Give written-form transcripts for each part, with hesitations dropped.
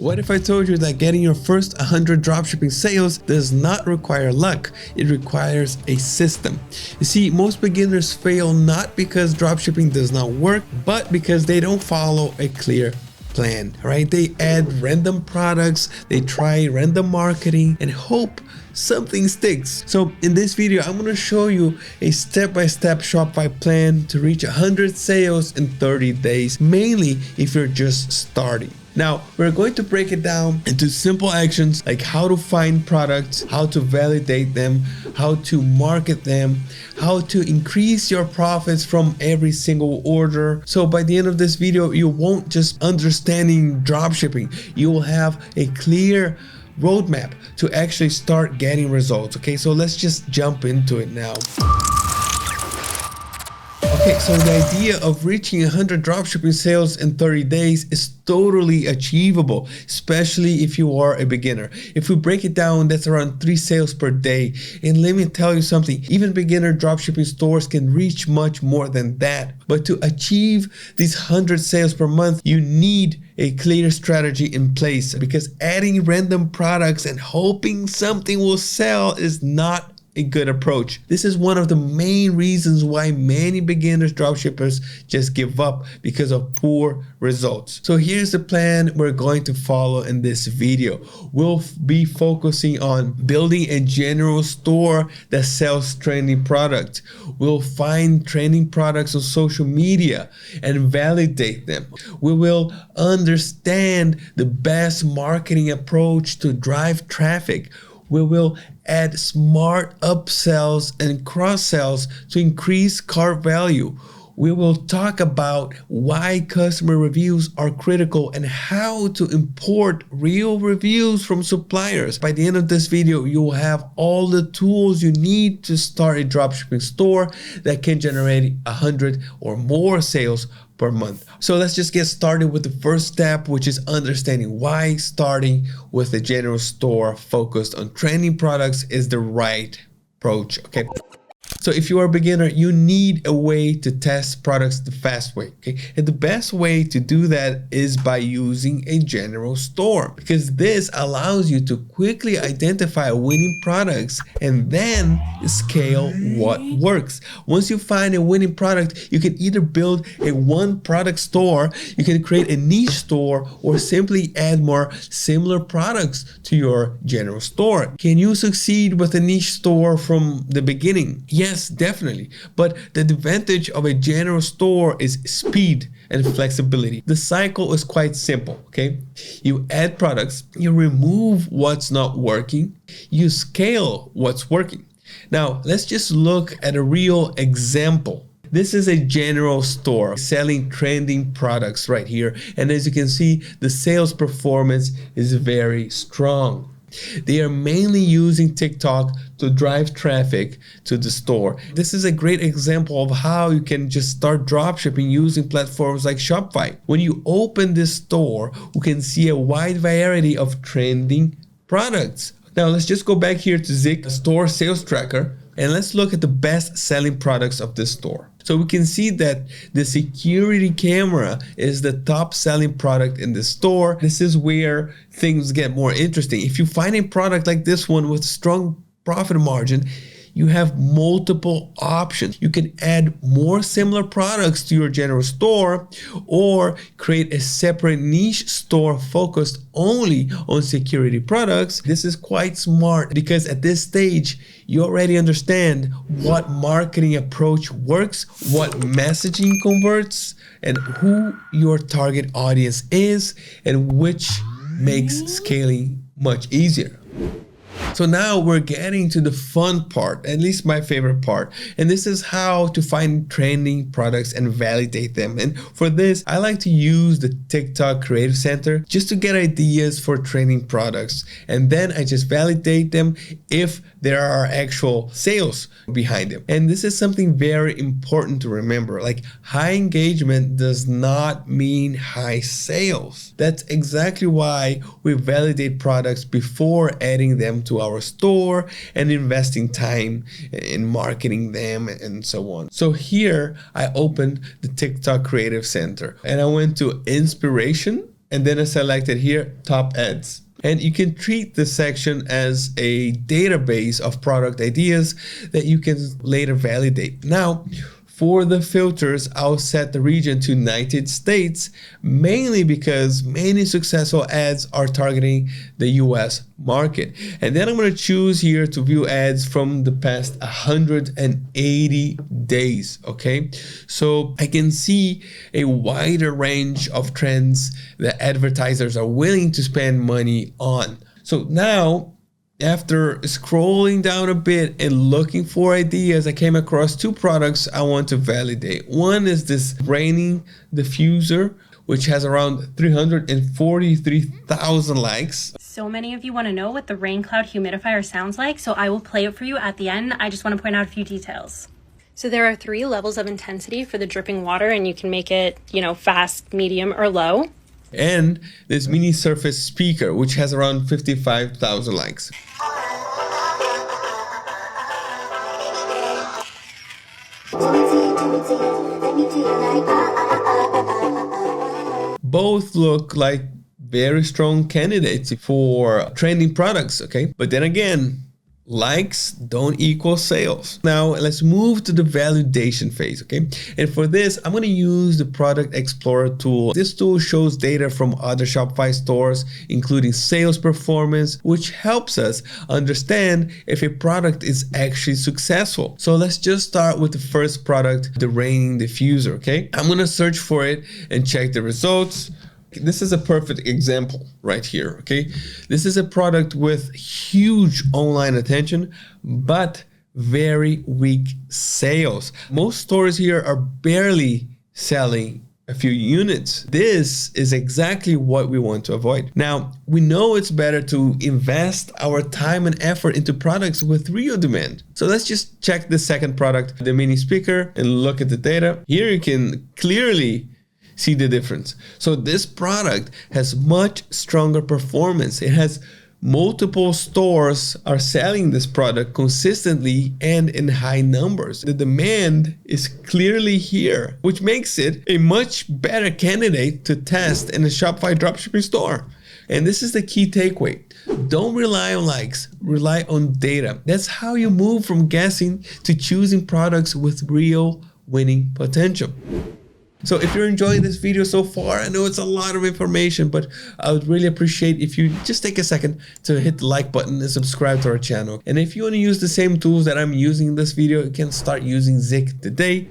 What if I told you that getting your first 100 dropshipping sales does not require luck? It requires a system. You see, most beginners fail not because dropshipping does not work, but because they don't follow a clear plan, right? They add random products, they try random marketing and hope something sticks. So in this video, I'm going to show you a step-by-step Shopify plan to reach 100 sales in 30 days, mainly if you're just starting. Now, we're going to break it down into simple actions like how to find products, how to validate them, how to market them, how to increase your profits from every single order. So by the end of this video, you won't just understanding dropshipping, you will have a clear roadmap to actually start getting results. Okay, so let's just jump into it now. Okay, so the idea of reaching 100 dropshipping sales in 30 days is totally achievable, especially if you are a beginner. If we break it down, that's around 3 sales per day. And let me tell you something, even beginner dropshipping stores can reach much more than that. But to achieve these 100 sales per month, you need a clear strategy in place, because adding random products and hoping something will sell is not a good approach. This is one of the main reasons why many beginners dropshippers just give up, because of poor results. So here's the plan we're going to follow in this video. We'll be focusing on building a general store that sells trending products. We'll find trending products on social media and validate them. We will understand the best marketing approach to drive traffic. We will add smart upsells and cross-sells to increase cart value. We will talk about why customer reviews are critical and how to import real reviews from suppliers. By the end of this video, you will have all the tools you need to start a dropshipping store that can generate 100 or more sales per month. So let's just get started with the first step, which is understanding why starting with a general store focused on trending products is the right approach. Okay. So if you are a beginner, you need a way to test products the fast way, okay? And the best way to do that is by using a general store, because this allows you to quickly identify winning products and then scale what works. Once you find a winning product, you can either build a one product store, you can create a niche store, or simply add more similar products to your general store. Can you succeed with a niche store from the beginning? Yes, definitely. But the advantage of a general store is speed and flexibility. The cycle is quite simple, okay? You add products, you remove what's not working, you scale what's working. Now, let's just look at a real example. This is a general store selling trending products right here. And as you can see, the sales performance is very strong. They are mainly using TikTok to drive traffic to the store. This is a great example of how you can just start dropshipping using platforms like Shopify. When you open this store, you can see a wide variety of trending products. Now let's just go back here to Zik store sales tracker, and let's look at the best selling products of this store. So we can see that the security camera is the top selling product in the store. This is where things get more interesting. If you find a product like this one with strong profit margin, you have multiple options. You can add more similar products to your general store, or create a separate niche store focused only on security products. This is quite smart, because at this stage, you already understand what marketing approach works, what messaging converts, and who your target audience is, and which makes scaling much easier. So now we're getting to the fun part, at least my favorite part. And this is how to find trending products and validate them. And for this, I like to use the TikTok Creative Center just to get ideas for trending products. And then I just validate them if there are actual sales behind them. And this is something very important to remember. Like, high engagement does not mean high sales. That's exactly why we validate products before adding them to our store and investing time in marketing them and so on. So here I opened the TikTok Creative Center and I went to inspiration. and then I selected here top ads. And you can treat this section as a database of product ideas that you can later validate. Now, for the filters, I'll set the region to United States, mainly because many successful ads are targeting the US market. And then I'm going to choose here to view ads from the past 180 days, okay? So I can see a wider range of trends that advertisers are willing to spend money on. So now, after scrolling down a bit and looking for ideas, I came across two products I want to validate. One is this raining diffuser, which has around 343,000 likes. So many of you want to know what the rain cloud humidifier sounds like, so I will play it for you at the end. I just want to point out a few details. So there are 3 levels of intensity for the dripping water, and you can make it, fast, medium, or low. And this mini surface speaker, which has around 55,000 likes. Both look like very strong candidates for trending products, okay? But then again, likes don't equal sales. Now let's move to the validation phase, okay? And for this, I'm going to use the Product Explorer tool. This tool shows data from other Shopify stores, including sales performance, which helps us understand if a product is actually successful. So let's just start with the first product, the raining diffuser, okay? I'm going to search for it and check the results. This is a perfect example right here, okay? This is a product with huge online attention, but very weak sales. Most stores here are barely selling a few units. This is exactly what we want to avoid. Now, we know it's better to invest our time and effort into products with real demand. So let's just check the second product, the mini speaker, and look at the data. Here you can clearly see the difference. So this product has much stronger performance. It has multiple stores are selling this product consistently and in high numbers. The demand is clearly here, which makes it a much better candidate to test in a Shopify dropshipping store. And this is the key takeaway. Don't rely on likes, rely on data. That's how you move from guessing to choosing products with real winning potential. So if you're enjoying this video so far, I know it's a lot of information, but I would really appreciate if you just take a second to hit the like button and subscribe to our channel. And if you want to use the same tools that I'm using in this video, you can start using Zik today.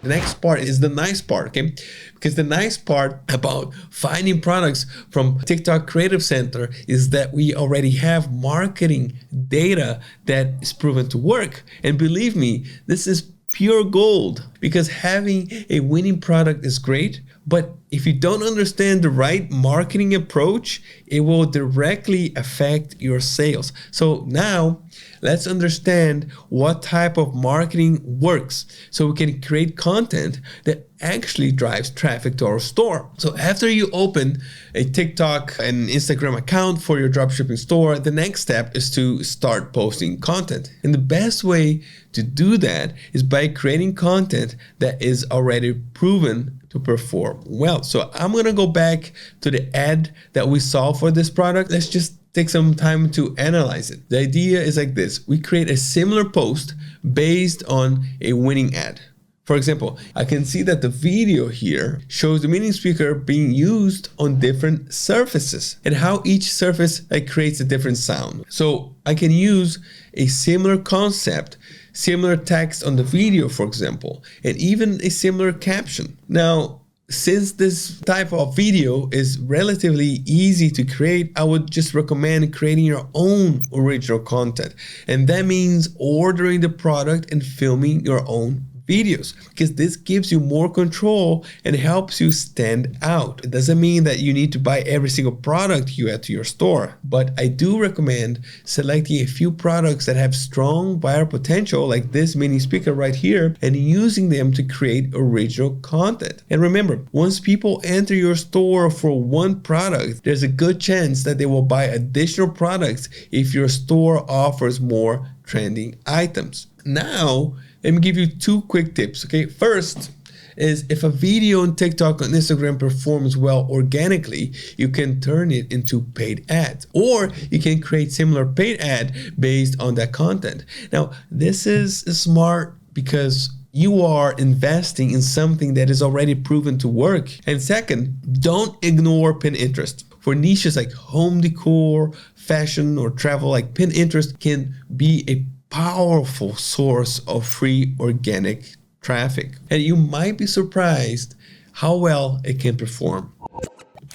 The next part is the nice part, okay? Because the nice part about finding products from TikTok Creative Center is that we already have marketing data that is proven to work. And believe me, this is pure gold, because having a winning product is great, but if you don't understand the right marketing approach, it will directly affect your sales. So now let's understand what type of marketing works so we can create content that actually drives traffic to our store. So after you open a TikTok and Instagram account for your dropshipping store, the next step is to start posting content. And the best way to do that is by creating content that is already proven to perform well. So I'm gonna go back to the ad that we saw for this product. Let's just take some time to analyze it. The idea is like this. We create a similar post based on a winning ad. For example, I can see that the video here shows the mini speaker being used on different surfaces and how each surface creates a different sound. So I can use a similar concept, similar text on the video, for example, and even a similar caption. Now, since this type of video is relatively easy to create, I would just recommend creating your own original content. And that means ordering the product and filming your own videos, because this gives you more control and helps you stand out. It doesn't mean that you need to buy every single product you add to your store, but I do recommend selecting a few products that have strong buyer potential, like this mini speaker right here, and using them to create original content. And remember, once people enter your store for one product, there's a good chance that they will buy additional products if your store offers more trending items. Now, let me give you two quick tips, okay? First, is if a video on TikTok and Instagram performs well organically, you can turn it into paid ads, or you can create similar paid ad based on that content. Now, this is smart because you are investing in something that is already proven to work. And second, don't ignore Pinterest. For niches like home decor, fashion, or travel, like Pinterest can be a powerful source of free organic traffic. And you might be surprised how well it can perform.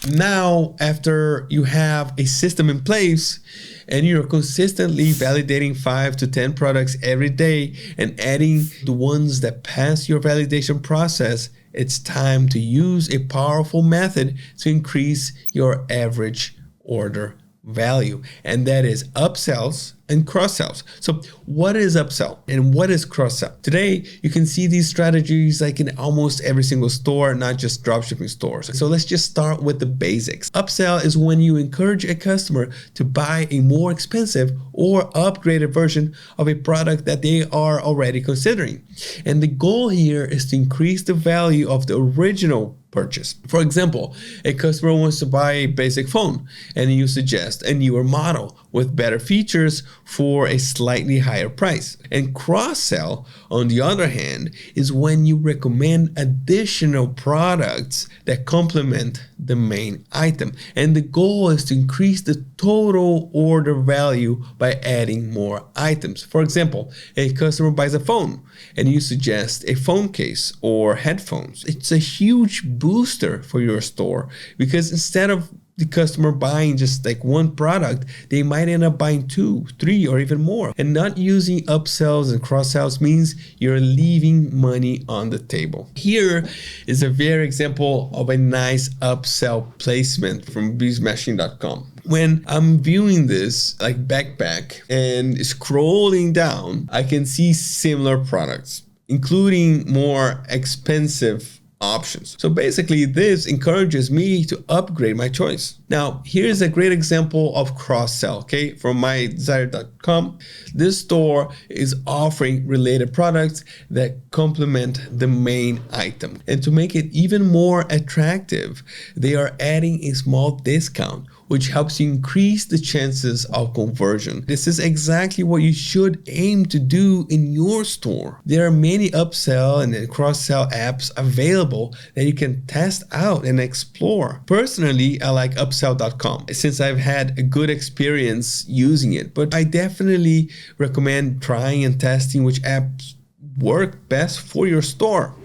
Now, after you have a system in place and you're consistently validating 5 to 10 products every day and adding the ones that pass your validation process, it's time to use a powerful method to increase your average order value, and that is upsells and cross-sells. So what is upsell and what is cross-sell? Today, you can see these strategies like in almost every single store, not just dropshipping stores. So let's just start with the basics. Upsell is when you encourage a customer to buy a more expensive or upgraded version of a product that they are already considering. And the goal here is to increase the value of the original purchase. For example, a customer wants to buy a basic phone and you suggest a newer model with better features for a slightly higher price. And cross-sell, on the other hand, is when you recommend additional products that complement the main item. And the goal is to increase the total order value by adding more items. For example, a customer buys a phone and you suggest a phone case or headphones. It's a huge booster for your store because instead of the customer buying just like one product, they might end up buying 2, 3, or even more. And not using upsells and cross-sells means you're leaving money on the table. Here is a very example of a nice upsell placement from beesmashing.com. When I'm viewing this like backpack and scrolling down, I can see similar products, including more expensive options. So basically this encourages me to upgrade my choice. Now, here's a great example of cross-sell, okay, from mydesire.com. This store is offering related products that complement the main item. And to make it even more attractive, they are adding a small discount, which helps you increase the chances of conversion. This is exactly what you should aim to do in your store. There are many upsell and cross-sell apps available that you can test out and explore. Personally, I like upsell.com since I've had a good experience using it, but I definitely recommend trying and testing which apps work best for your store.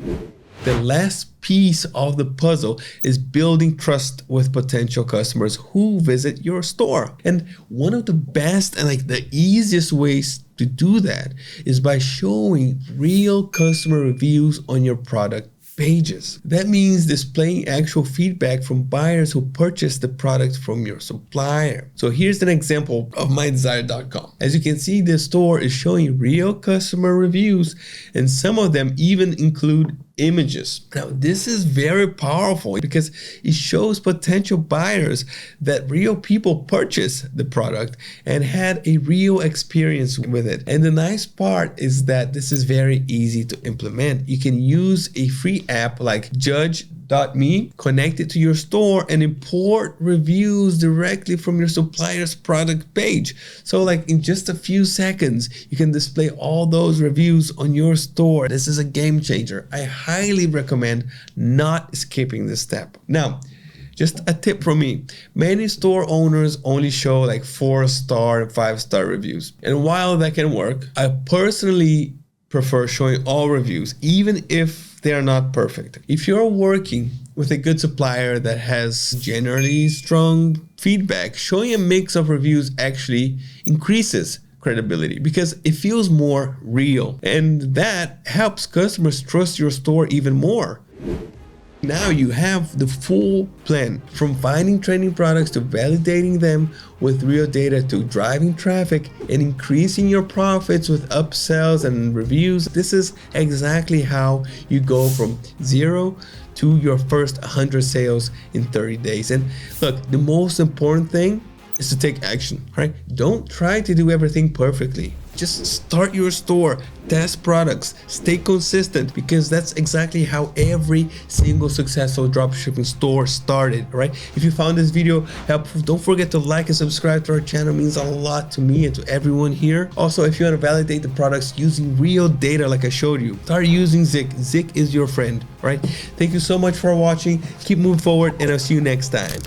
The last piece of the puzzle is building trust with potential customers who visit your store. And one of the best and like the easiest ways to do that is by showing real customer reviews on your product pages. That means displaying actual feedback from buyers who purchased the product from your supplier. So here's an example of mydesire.com. As you can see, the store is showing real customer reviews, and some of them even include images. Now, this is very powerful because it shows potential buyers that real people purchased the product and had a real experience with it. And the nice part is that this is very easy to implement. You can use a free app like Judge.me, connect it to your store, and import reviews directly from your supplier's product page. So like in just a few seconds, you can display all those reviews on your store. This is a game changer. I highly recommend not skipping this step. Now, just a tip from me. Many store owners only show like 4-star and 5-star reviews. And while that can work, I personally prefer showing all reviews, even if they are not perfect. If you're working with a good supplier that has generally strong feedback, showing a mix of reviews actually increases credibility because it feels more real, and that helps customers trust your store even more. Now you have the full plan, from finding trending products to validating them with real data to driving traffic and increasing your profits with upsells and reviews. This is exactly how you go from 0 to your first 100 sales in 30 days. And look, the most important thing is to take action, right? Don't try to do everything perfectly. Just start your store, test products, stay consistent, because that's exactly how every single successful dropshipping store started, right? If you found this video helpful, don't forget to like and subscribe to our channel. It means a lot to me and to everyone here. Also, if you want to validate the products using real data like I showed you, start using Zik. Zik is your friend, right? Thank you so much for watching. Keep moving forward, and I'll see you next time.